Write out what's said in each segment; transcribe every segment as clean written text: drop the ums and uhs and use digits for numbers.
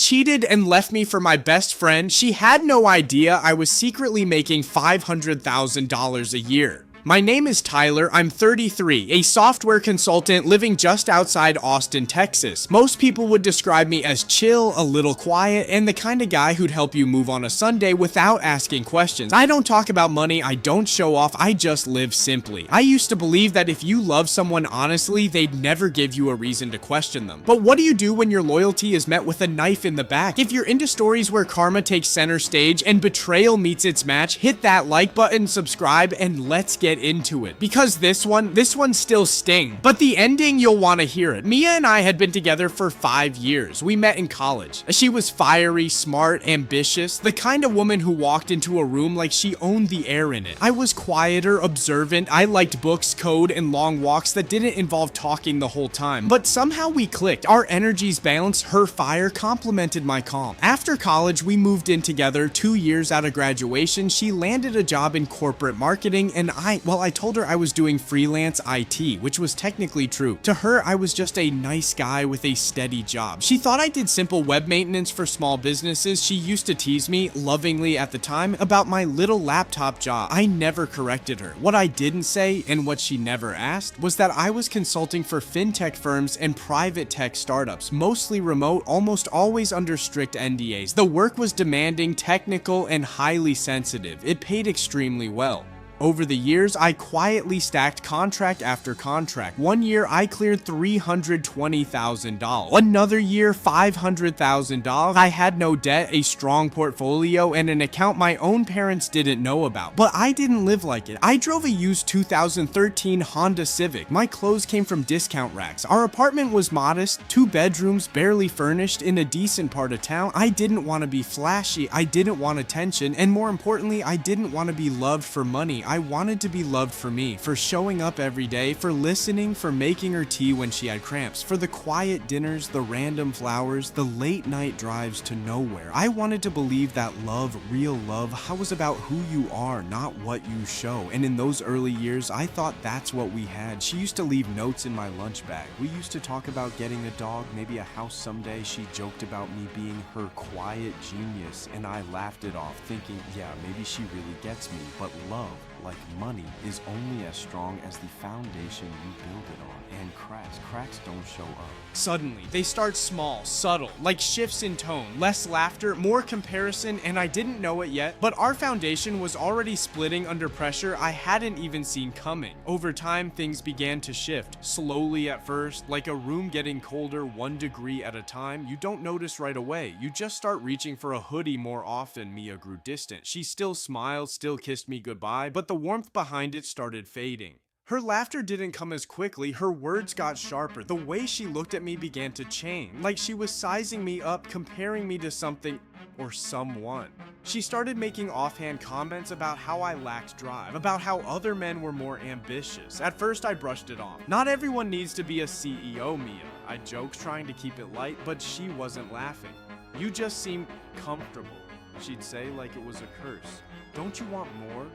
cheated and left me for my best friend. She had no idea I was secretly making $500,000 a year. My name is Tyler, I'm 33, a software consultant living just outside Austin, Texas. Most people would describe me as chill, a little quiet, and the kind of guy who'd help you move on a Sunday without asking questions. I don't talk about money, I don't show off, I just live simply. I used to believe that if you love someone honestly, they'd never give you a reason to question them. But what do you do when your loyalty is met with a knife in the back? If you're into stories where karma takes center stage and betrayal meets its match, hit that like button, subscribe, and let's get into it, because this one still sting, but the ending, you'll want to hear it. Mia and I had been together for 5 years. We met in college. She was fiery, smart, ambitious, the kind of woman who walked into a room like she owned the air in it. I was quieter, observant. I liked books, code, and long walks that didn't involve talking the whole time, but somehow we clicked. Our energies balanced. Her fire complemented my calm. After college, we moved in together. 2 years out of graduation, she landed a job in corporate marketing, and I told her I was doing freelance IT, which was technically true. To her, I was just a nice guy with a steady job. She thought I did simple web maintenance for small businesses. She used to tease me, lovingly at the time, about my little laptop job. I never corrected her. What I didn't say, and what she never asked, was that I was consulting for fintech firms and private tech startups, mostly remote, almost always under strict NDAs. The work was demanding, technical, and highly sensitive. It paid extremely well. Over the years, I quietly stacked contract after contract. One year, I cleared $320,000. Another year, $500,000. I had no debt, a strong portfolio, and an account my own parents didn't know about. But I didn't live like it. I drove a used 2013 Honda Civic. My clothes came from discount racks. Our apartment was modest, 2 bedrooms, barely furnished, in a decent part of town. I didn't want to be flashy. I didn't want attention. And more importantly, I didn't want to be loved for money. I wanted to be loved for me, for showing up every day, for listening, for making her tea when she had cramps, for the quiet dinners, the random flowers, the late night drives to nowhere. I wanted to believe that love, real love, was about who you are, not what you show. And in those early years, I thought that's what we had. She used to leave notes in my lunch bag. We used to talk about getting a dog, maybe a house someday. She joked about me being her quiet genius, and I laughed it off, thinking, yeah, maybe she really gets me. But love, like money, is only as strong as the foundation you build it on. And cracks don't show up. Suddenly, they start small, subtle, like shifts in tone, less laughter, more comparison, and I didn't know it yet, but our foundation was already splitting under pressure I hadn't even seen coming. Over time, things began to shift, slowly at first, like a room getting colder 1 degree at a time. You don't notice right away. You just start reaching for a hoodie more often. Mia grew distant. She still smiled, still kissed me goodbye, but the warmth behind it started fading. Her laughter didn't come as quickly, her words got sharper. The way she looked at me began to change, like she was sizing me up, comparing me to something or someone. She started making offhand comments about how I lacked drive, about how other men were more ambitious. At first, I brushed it off. Not everyone needs to be a CEO, Mia. I joked, trying to keep it light, but she wasn't laughing. You just seem comfortable, she'd say, like it was a curse. Don't you want more?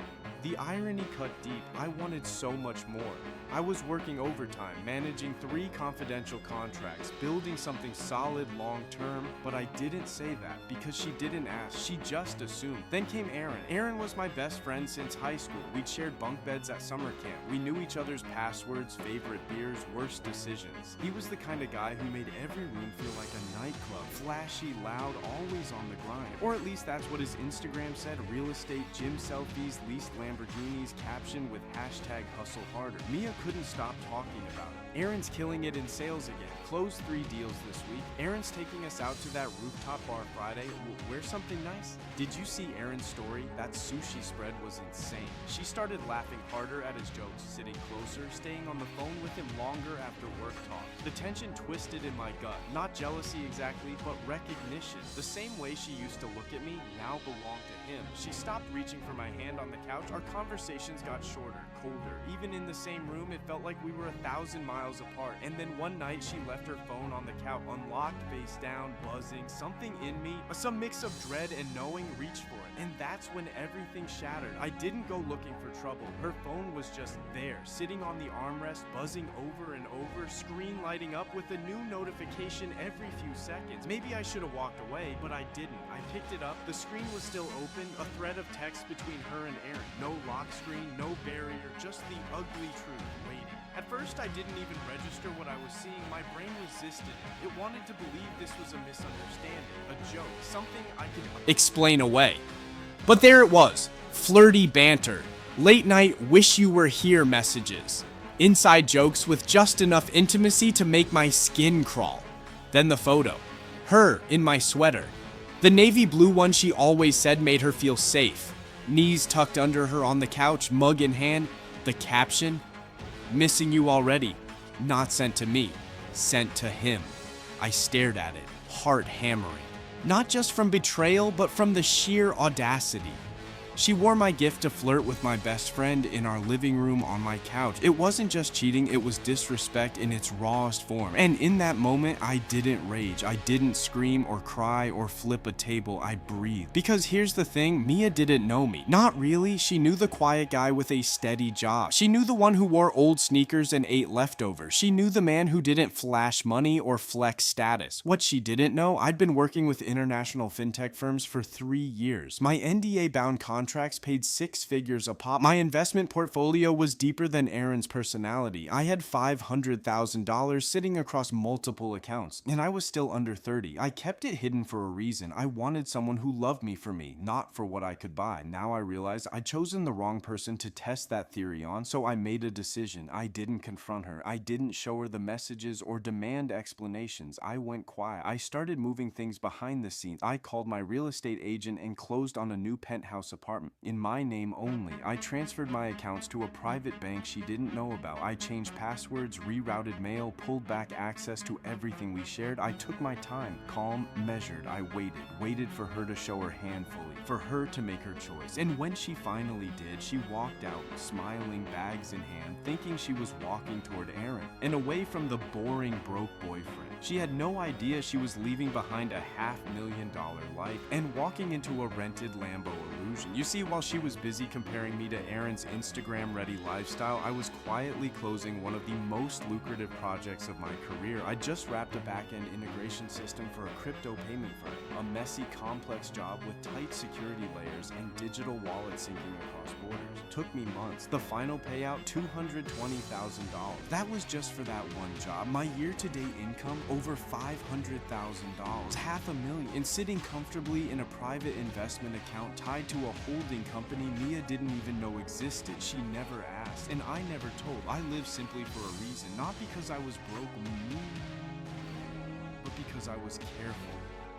The irony cut deep. I wanted so much more. I was working overtime, managing 3 confidential contracts, building something solid long-term, but I didn't say that because she didn't ask. She just assumed. Then came Aaron. Aaron was my best friend since high school. We'd shared bunk beds at summer camp. We knew each other's passwords, favorite beers, worst decisions. He was the kind of guy who made every room feel like a nightclub. Flashy, loud, always on the grind. Or at least that's what his Instagram said. Real estate, gym selfies, leased Lamborghinis, captioned with #hustleharder. Mia couldn't stop talking about it. Aaron's killing it in sales again. Closed 3 deals this week. Aaron's taking us out to that rooftop bar Friday. Wear something nice. Did you see Aaron's story? That sushi spread was insane. She started laughing harder at his jokes, sitting closer, staying on the phone with him longer after work talk. The tension twisted in my gut. Not jealousy exactly, but recognition. The same way she used to look at me now belonged to him. She stopped reaching for my hand on the couch. Our conversations got shorter, colder. Even in the same room, it felt like we were 1,000 miles apart. And then one night, she left her phone on the couch, unlocked, face down, buzzing. Something in me, some mix of dread and knowing, reached for it. And that's when everything shattered. I didn't go looking for trouble. Her phone was just there, sitting on the armrest, buzzing over and over, screen lighting up with a new notification every few seconds. Maybe I should have walked away, but I didn't. I picked it up. The screen was still open, a thread of text between her and Aaron. No lock screen, no barrier, just the ugly truth waiting. At first, I didn't even register what I was seeing. My brain resisted it. It wanted to believe this was a misunderstanding, a joke, something I could explain away. But there it was, flirty banter, late night wish you were here messages, inside jokes with just enough intimacy to make my skin crawl. Then the photo, her in my sweater. The navy blue one she always said made her feel safe. Knees tucked under her on the couch, mug in hand. The caption, missing you already, not sent to me, sent to him. I stared at it, heart hammering. Not just from betrayal, but from the sheer audacity. She wore my gift to flirt with my best friend in our living room on my couch. It wasn't just cheating, it was disrespect in its rawest form. And in that moment, I didn't rage. I didn't scream or cry or flip a table. I breathed. Because here's the thing, Mia didn't know me. Not really. She knew the quiet guy with a steady job. She knew the one who wore old sneakers and ate leftovers. She knew the man who didn't flash money or flex status. What she didn't know, I'd been working with international fintech firms for 3 years. My NDA-bound contracts paid 6 figures a pop. My investment portfolio was deeper than Aaron's personality. I had $500,000 sitting across multiple accounts, and I was still under 30. I kept it hidden for a reason. I wanted someone who loved me for me, not for what I could buy. Now I realize I'd chosen the wrong person to test that theory on, so I made a decision. I didn't confront her. I didn't show her the messages or demand explanations. I went quiet. I started moving things behind the scenes. I called my real estate agent and closed on a new penthouse apartment. In my name only. I transferred my accounts to a private bank she didn't know about. I changed passwords, rerouted mail, pulled back access to everything we shared. I took my time, calm, measured. I waited for her to show her hand fully, for her to make her choice. And when she finally did, she walked out, smiling, bags in hand, thinking she was walking toward Aaron, and away from the boring, broke boyfriend. She had no idea she was leaving behind a $500,000 life and walking into a rented Lambo illusion. You see, while she was busy comparing me to Aaron's Instagram-ready lifestyle, I was quietly closing one of the most lucrative projects of my career. I just wrapped a back-end integration system for a crypto payment firm, a messy, complex job with tight security layers and digital wallet syncing across borders. Took me months. The final payout, $220,000. That was just for that one job. My year-to-date income, over $500,000, $500,000, and sitting comfortably in a private investment account tied to a holding company Mia didn't even know existed. She never asked, and I never told. I lived simply for a reason, not because I was broke, but because I was careful.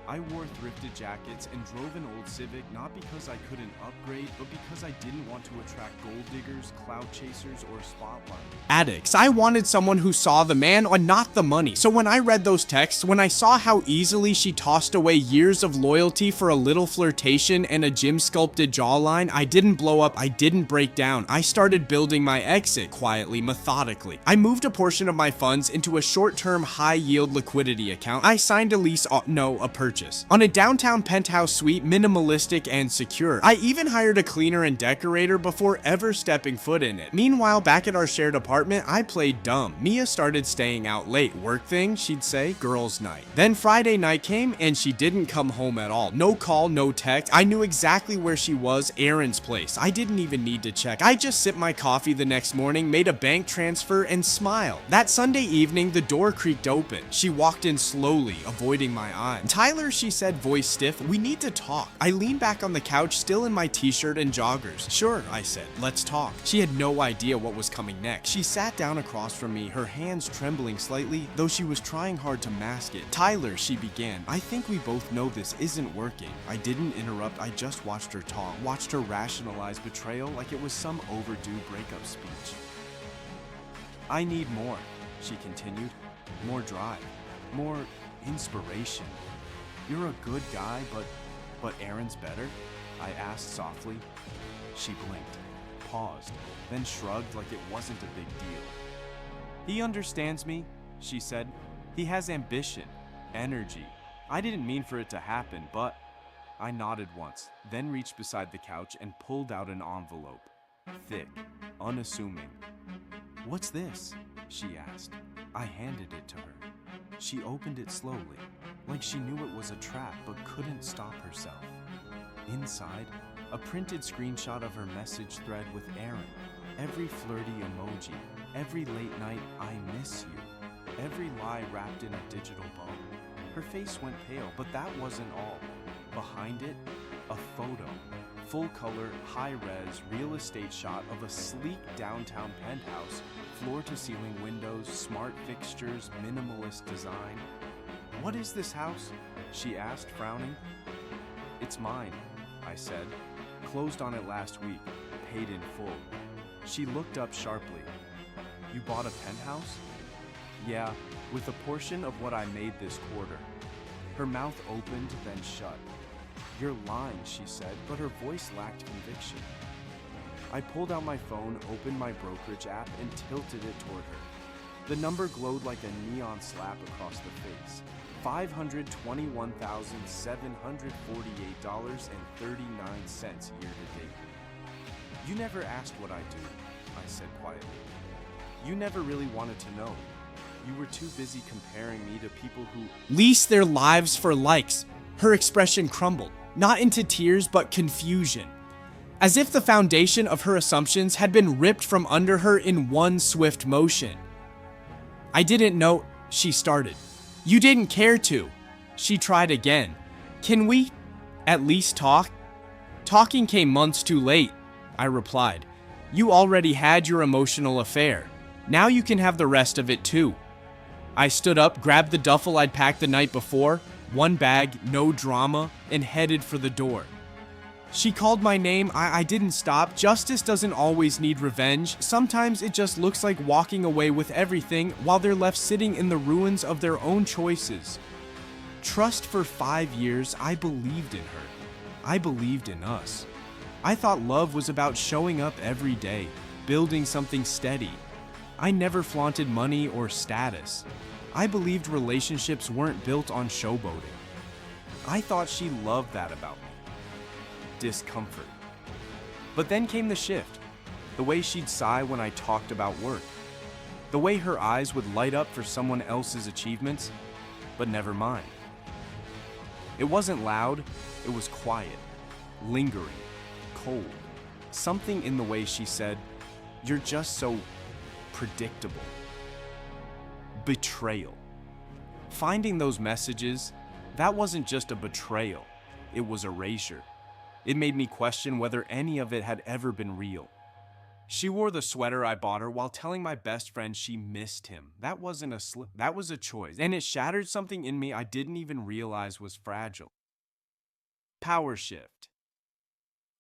I wore thrifted jackets and drove an old Civic not because I couldn't upgrade, but because I didn't want to attract gold diggers, cloud chasers, or spotlight addicts. I wanted someone who saw the man and not the money. So when I read those texts, when I saw how easily she tossed away years of loyalty for a little flirtation and a gym-sculpted jawline, I didn't blow up, I didn't break down. I started building my exit quietly, methodically. I moved a portion of my funds into a short-term, high-yield liquidity account. I signed a lease, a purchase on a downtown penthouse suite, minimalistic and secure. I even hired a cleaner and decorator before ever stepping foot in it. Meanwhile, back at our shared apartment, I played dumb. Mia started staying out late. Work thing, she'd say, girls' night. Then Friday night came and she didn't come home at all. No call, no text. I knew exactly where she was, Aaron's place. I didn't even need to check. I just sipped my coffee the next morning, made a bank transfer, and smiled. That Sunday evening, the door creaked open. She walked in slowly, avoiding my eye. Tyler, she said, voice stiff, we need to talk. I leaned back on the couch, still in my t-shirt and joggers. Sure, I said, let's talk. She had no idea what was coming next. She sat down across from me, her hands trembling slightly, though she was trying hard to mask it. Tyler, she began, I think we both know this isn't working. I didn't interrupt, I just watched her talk, watched her rationalize betrayal like it was some overdue breakup speech. I need more, she continued. More drive, more inspiration. You're a good guy, but Aaron's better? I asked softly. She blinked. paused, then shrugged like it wasn't a big deal. "He understands me," she said. "He has ambition, energy. I didn't mean for it to happen, but..." I nodded once, then reached beside the couch and pulled out an envelope. Thick, unassuming. "What's this?" she asked. I handed it to her. She opened it slowly, like she knew it was a trap but couldn't stop herself. Inside, a printed screenshot of her message thread with Aaron. Every flirty emoji, every late night "I miss you," every lie wrapped in a digital bow. Her face went pale, but that wasn't all. Behind it, a photo. Full-color, high-res, real estate shot of a sleek downtown penthouse, floor-to-ceiling windows, smart fixtures, minimalist design. "What is this house?" she asked, frowning. "It's mine," I said. "Closed on it last week, paid in full." She looked up sharply. "You bought a penthouse?" "Yeah, with a portion of what I made this quarter." Her mouth opened, then shut. "You're lying," she said, but her voice lacked conviction. I pulled out my phone, opened my brokerage app, and tilted it toward her. The number glowed like a neon slap across the face. $521,748.39 year-to-date. "You never asked what I do," I said quietly. "You never really wanted to know. You were too busy comparing me to people who lease their lives for likes." Her expression crumbled, not into tears but confusion, as if the foundation of her assumptions had been ripped from under her in one swift motion. "I didn't know," she started. "You didn't care to." She tried again. "Can we at least talk?" "Talking came months too late," I replied. "You already had your emotional affair. Now you can have the rest of it too." I stood up, grabbed the duffel I'd packed the night before, one bag, no drama, and headed for the door. She called my name. I didn't stop. Justice doesn't always need revenge. Sometimes it just looks like walking away with everything while they're left sitting in the ruins of their own choices. Trust. For 5 years, I believed in her. I believed in us. I thought love was about showing up every day, building something steady. I never flaunted money or status. I believed relationships weren't built on showboating. I thought she loved that about me. Discomfort. But then came the shift. The way she'd sigh when I talked about work. The way her eyes would light up for someone else's achievements, but never mine. It wasn't loud, it was quiet, lingering, cold. Something in the way she said, "You're just so predictable." Betrayal. Finding those messages, that wasn't just a betrayal, it was erasure. It made me question whether any of it had ever been real. She wore the sweater I bought her while telling my best friend she missed him. That wasn't a slip, that was a choice, and it shattered something in me I didn't even realize was fragile. Power shift.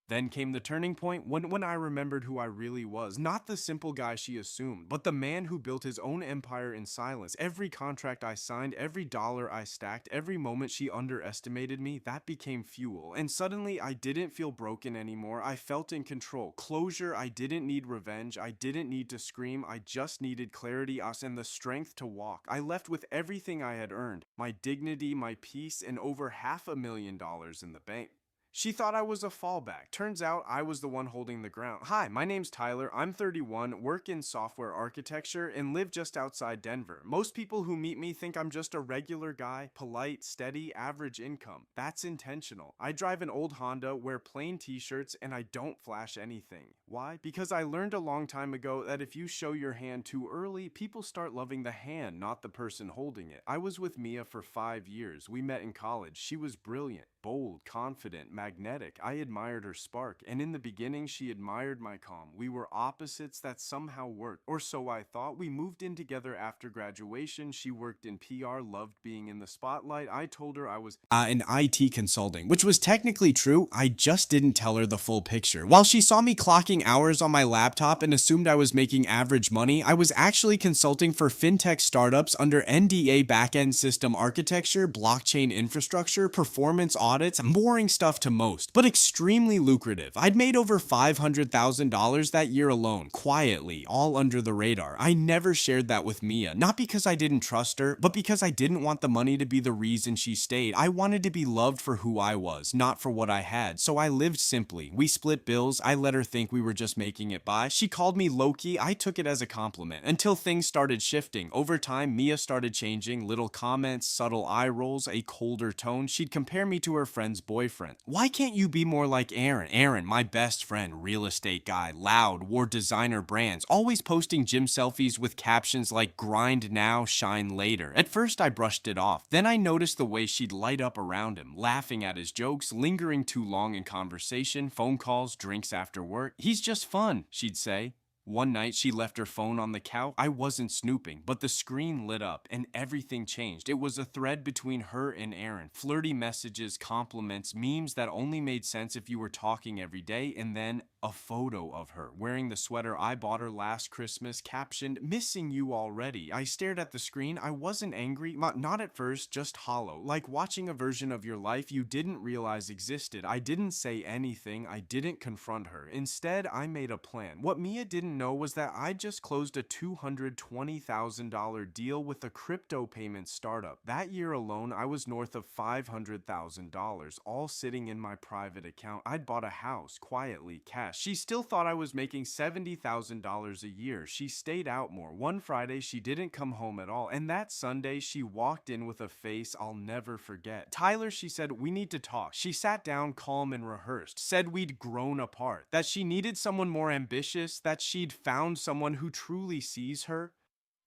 Then came the turning point when I remembered who I really was. Not the simple guy she assumed, but the man who built his own empire in silence. Every contract I signed, every dollar I stacked, every moment she underestimated me, that became fuel. And suddenly I didn't feel broken anymore. I felt in control. Closure. I didn't need revenge. I didn't need to scream. I just needed clarity, and the strength to walk. I left with everything I had earned. My dignity, my peace, and over $500,000 in the bank. She thought I was a fallback. Turns out I was the one holding the ground. "Hi, my name's Tyler. I'm 31, work in software architecture, and live just outside Denver. Most people who meet me think I'm just a regular guy, polite, steady, average income. That's intentional. I drive an old Honda, wear plain t-shirts, and I don't flash anything. Why? Because I learned a long time ago that if you show your hand too early, people start loving the hand, not the person holding it. I was with Mia for 5 years. We met in college. She was brilliant, bold, confident, magnetic. I admired her spark, and in the beginning she admired my calm. We were opposites that somehow worked, or so I thought. We moved in together after graduation. She worked in PR, loved being in the spotlight. I told her I was in IT consulting, which was technically true. I just didn't tell her the full picture. While she saw me clocking hours on my laptop and assumed I was making average money, I was actually consulting for fintech startups under NDA backend system architecture, blockchain infrastructure, performance audit, audits, boring stuff to most, but extremely lucrative. I'd made over $500,000 that year alone, quietly, all under the radar. I never shared that with Mia, not because I didn't trust her, but because I didn't want the money to be the reason she stayed. I wanted to be loved for who I was, not for what I had, so I lived simply. We split bills, I let her think we were just making it by. She called me low-key, I took it as a compliment, until things started shifting. Over time, Mia started changing, little comments, subtle eye rolls, a colder tone. She'd compare me to her friend's boyfriend. Why can't you be more like Aaron? Aaron, my best friend, real estate guy, loud, wore designer brands, always posting gym selfies with captions like grind now, shine later. At first I brushed it off. Then I noticed the way she'd light up around him, laughing at his jokes, lingering too long in conversation, phone calls, drinks after work. He's just fun, she'd say. One night, she left her phone on the couch. I wasn't snooping, but the screen lit up and everything changed. It was a thread between her and Aaron. Flirty messages, compliments, memes that only made sense if you were talking every day, and then a photo of her wearing the sweater I bought her last Christmas, captioned, "Missing you already." I stared at the screen. I wasn't angry, not at first, just hollow, like watching a version of your life you didn't realize existed. I didn't say anything. I didn't confront her. Instead, I made a plan. What Mia didn't know was that I just closed a $220,000 deal with a crypto payment startup. That year alone, I was north of $500,000, all sitting in my private account. I'd bought a house, quietly, cash. She still thought I was making $70,000 a year. She stayed out more. One Friday, she didn't come home at all, and that Sunday, she walked in with a face I'll never forget. "Tyler," she said, "we need to talk." She sat down, calm and rehearsed, said we'd grown apart, that she needed someone more ambitious, that she'd found someone who truly sees her.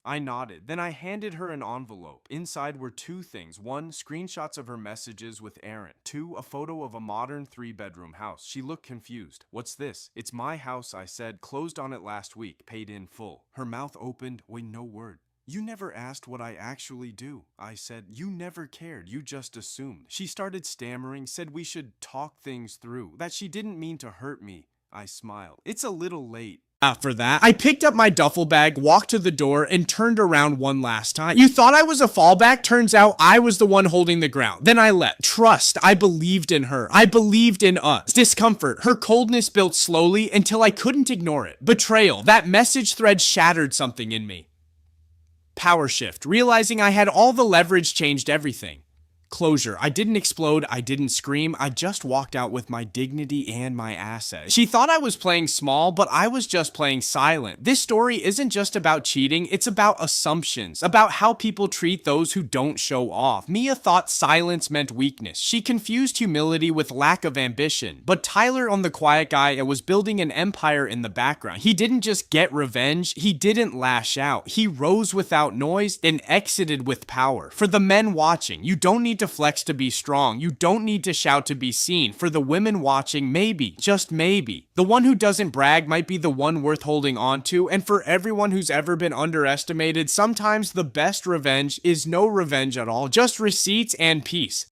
I nodded. Then I handed her an envelope. Inside were two things. One, screenshots of her messages with Aaron. Two, a photo of a modern 3-bedroom house. She looked confused. "What's this?" "It's my house," I said. "Closed on it last week. Paid in full." Her mouth opened. Wait, no word. "You never asked what I actually do," I said. "You never cared. You just assumed." She started stammering, said we should talk things through, that she didn't mean to hurt me. I smiled. "It's a little late." After that, I picked up my duffel bag, walked to the door, and turned around one last time. You thought I was a fallback? Turns out I was the one holding the ground. Then I left. Trust. I believed in her. I believed in us. Discomfort. Her coldness built slowly until I couldn't ignore it. Betrayal. That message thread shattered something in me. Power shift. Realizing I had all the leverage changed everything. Closure. I didn't explode, I didn't scream, I just walked out with my dignity and my assets. She thought I was playing small, but I was just playing silent. This story isn't just about cheating, it's about assumptions, about how people treat those who don't show off. Mia thought silence meant weakness. She confused humility with lack of ambition. But Tyler, on the quiet guy, was building an empire in the background. He didn't just get revenge, he didn't lash out. He rose without noise and exited with power. For the men watching, you don't need to flex to be strong. You don't need to shout to be seen. For the women watching, maybe, just maybe, the one who doesn't brag might be the one worth holding on to. And for everyone who's ever been underestimated, sometimes the best revenge is no revenge at all, just receipts and peace.